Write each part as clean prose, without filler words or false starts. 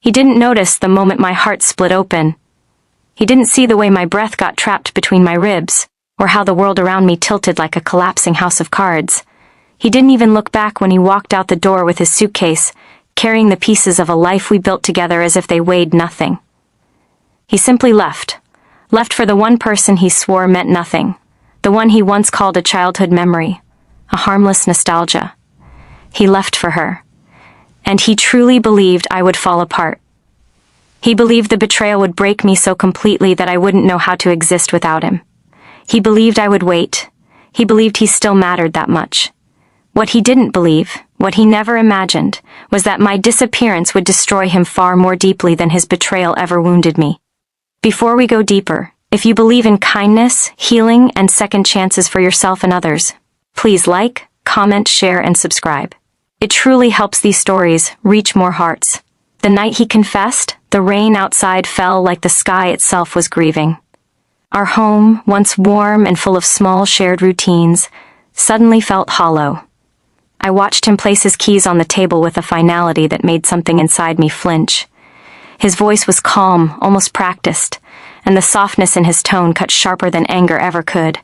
He didn't notice the moment my heart split open. He didn't see the way my breath got trapped between my ribs, or how the world around me tilted like a collapsing house of cards. He didn't even look back when he walked out the door with his suitcase, carrying the pieces of a life we built together as if they weighed nothing. He simply left for the one person he swore meant nothing, the one he once called a childhood memory, a harmless nostalgia. He left for her. And he truly believed I would fall apart. He believed the betrayal would break me so completely that I wouldn't know how to exist without him. He believed I would wait. He believed he still mattered that much. What he didn't believe, what he never imagined, was that my disappearance would destroy him far more deeply than his betrayal ever wounded me. Before we go deeper, if you believe in kindness, healing, and second chances for yourself and others, please like, comment, share, and subscribe. It truly helps these stories reach more hearts. The night he confessed, the rain outside fell like the sky itself was grieving. Our home, once warm and full of small shared routines, suddenly felt hollow. I watched him place his keys on the table with a finality that made something inside me flinch. His voice was calm, almost practiced, and the softness in his tone cut sharper than anger ever could.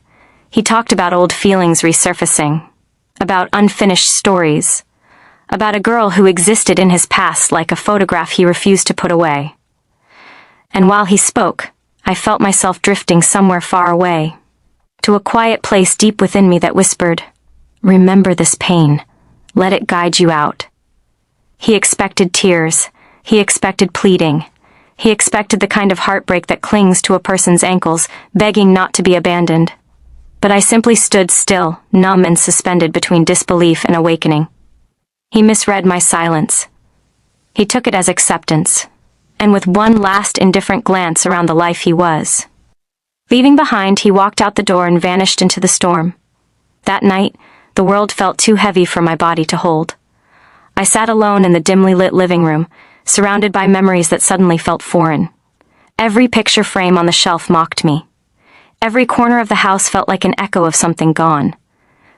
He talked about old feelings resurfacing, about unfinished stories, about a girl who existed in his past like a photograph he refused to put away. And while he spoke, I felt myself drifting somewhere far away, to a quiet place deep within me that whispered, "Remember this pain. Let it guide you out." He expected tears. He expected pleading. He expected the kind of heartbreak that clings to a person's ankles, begging not to be abandoned. But I simply stood still, numb and suspended between disbelief and awakening. He misread my silence. He took it as acceptance, and with one last indifferent glance around the life he was. Leaving behind, he walked out the door and vanished into the storm. That night, the world felt too heavy for my body to hold. I sat alone in the dimly lit living room, surrounded by memories that suddenly felt foreign. Every picture frame on the shelf mocked me. Every corner of the house felt like an echo of something gone.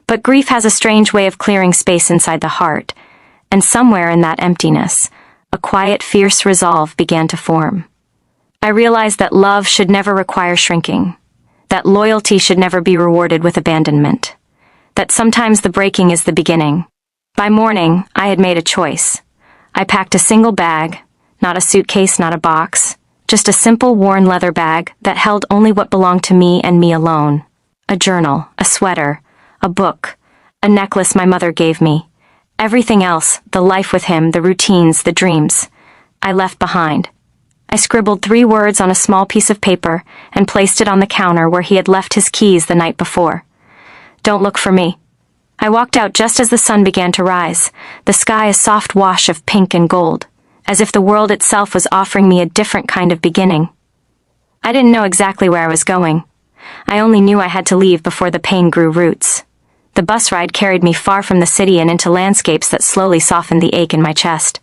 But grief has a strange way of clearing space inside the heart, and somewhere in that emptiness, a quiet, fierce resolve began to form. I realized that love should never require shrinking, that loyalty should never be rewarded with abandonment, that sometimes the breaking is the beginning. By morning, I had made a choice. I packed a single bag, not a suitcase, not a box, just a simple worn leather bag that held only what belonged to me and me alone. A journal, a sweater, a book, a necklace my mother gave me. Everything else, the life with him, the routines, the dreams, I left behind. I scribbled 3 words on a small piece of paper and placed it on the counter where he had left his keys the night before. "Don't look for me." I walked out just as the sun began to rise, the sky a soft wash of pink and gold, as if the world itself was offering me a different kind of beginning. I didn't know exactly where I was going. I only knew I had to leave before the pain grew roots. The bus ride carried me far from the city and into landscapes that slowly softened the ache in my chest.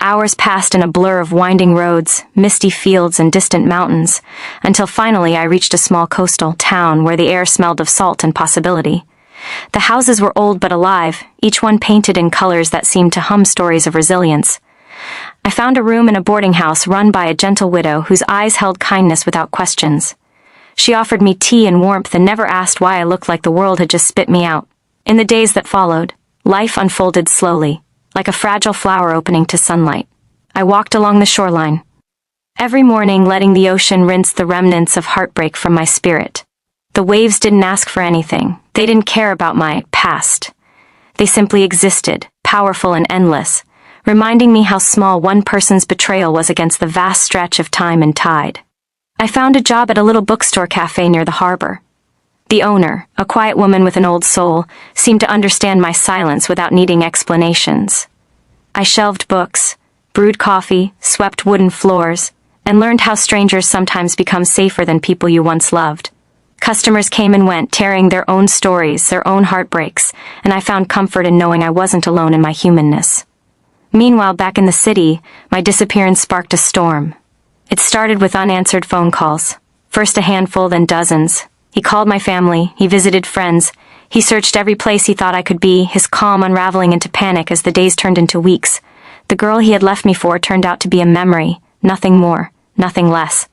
Hours passed in a blur of winding roads, misty fields, and distant mountains, until finally I reached a small coastal town where the air smelled of salt and possibility. The houses were old but alive, each one painted in colors that seemed to hum stories of resilience. I found a room in a boarding house run by a gentle widow whose eyes held kindness without questions. She offered me tea and warmth and never asked why I looked like the world had just spit me out. In the days that followed, life unfolded slowly, like a fragile flower opening to sunlight. I walked along the shoreline, every morning letting the ocean rinse the remnants of heartbreak from my spirit. The waves didn't ask for anything. They didn't care about my past. They simply existed, powerful and endless, reminding me how small one person's betrayal was against the vast stretch of time and tide. I found a job at a little bookstore cafe near the harbor. The owner, a quiet woman with an old soul, seemed to understand my silence without needing explanations. I shelved books, brewed coffee, swept wooden floors, and learned how strangers sometimes become safer than people you once loved. Customers came and went, carrying their own stories, their own heartbreaks, and I found comfort in knowing I wasn't alone in my humanness. Meanwhile, back in the city, my disappearance sparked a storm. It started with unanswered phone calls. First a handful, then dozens. He called my family, he visited friends, he searched every place he thought I could be, his calm unraveling into panic as the days turned into weeks, The girl he had left me for turned out to be a memory, nothing more, nothing less.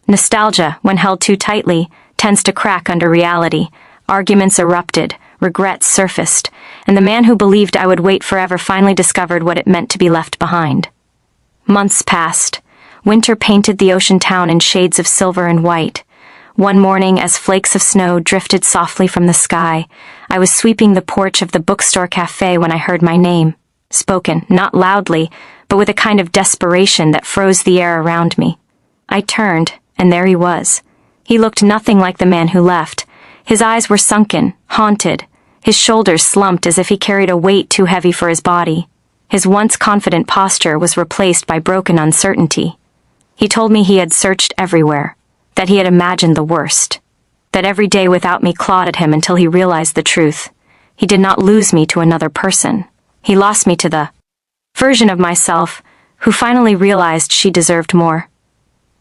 Nostalgia, when held too tightly, tends to crack under reality. Arguments erupted, regrets surfaced, and the man who believed I would wait forever finally discovered what it meant to be left behind. Months passed. Winter painted the ocean town in shades of silver and white. One morning, as flakes of snow drifted softly from the sky, I was sweeping the porch of the bookstore cafe when I heard my name, spoken, not loudly, but with a kind of desperation that froze the air around me. I turned, and there he was. He looked nothing like the man who left. His eyes were sunken, haunted, his shoulders slumped as if he carried a weight too heavy for his body. His once confident posture was replaced by broken uncertainty. He told me he had searched everywhere, that he had imagined the worst, that every day without me clawed at him until he realized the truth. He did not lose me to another person. He lost me to the version of myself who finally realized she deserved more.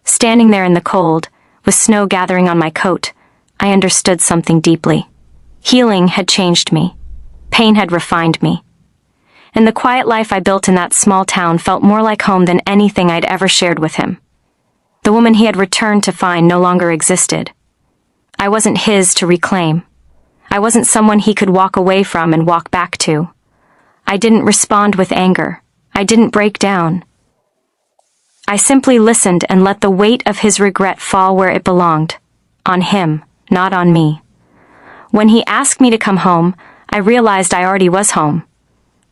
Standing there in the cold, with snow gathering on my coat, I understood something deeply. Healing had changed me. Pain had refined me. And the quiet life I built in that small town felt more like home than anything I'd ever shared with him. The woman he had returned to find no longer existed. I wasn't his to reclaim. I wasn't someone he could walk away from and walk back to. I didn't respond with anger. I didn't break down. I simply listened and let the weight of his regret fall where it belonged. On him, not on me. When he asked me to come home, I realized I already was home.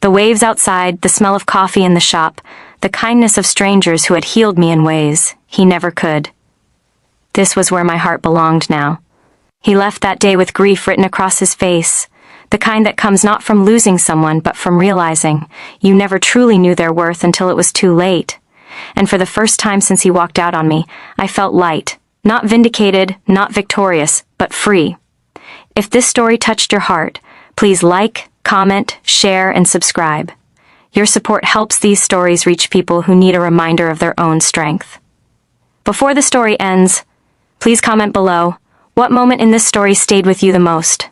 The waves outside, the smell of coffee in the shop, the kindness of strangers who had healed me in ways he never could. This was where my heart belonged now. He left that day with grief written across his face, the kind that comes not from losing someone but from realizing you never truly knew their worth until it was too late. And for the first time since he walked out on me, I felt light, not vindicated, not victorious, but free. If this story touched your heart, please like, comment, share, and subscribe. Your support helps these stories reach people who need a reminder of their own strength. Before the story ends, please comment below, what moment in this story stayed with you the most?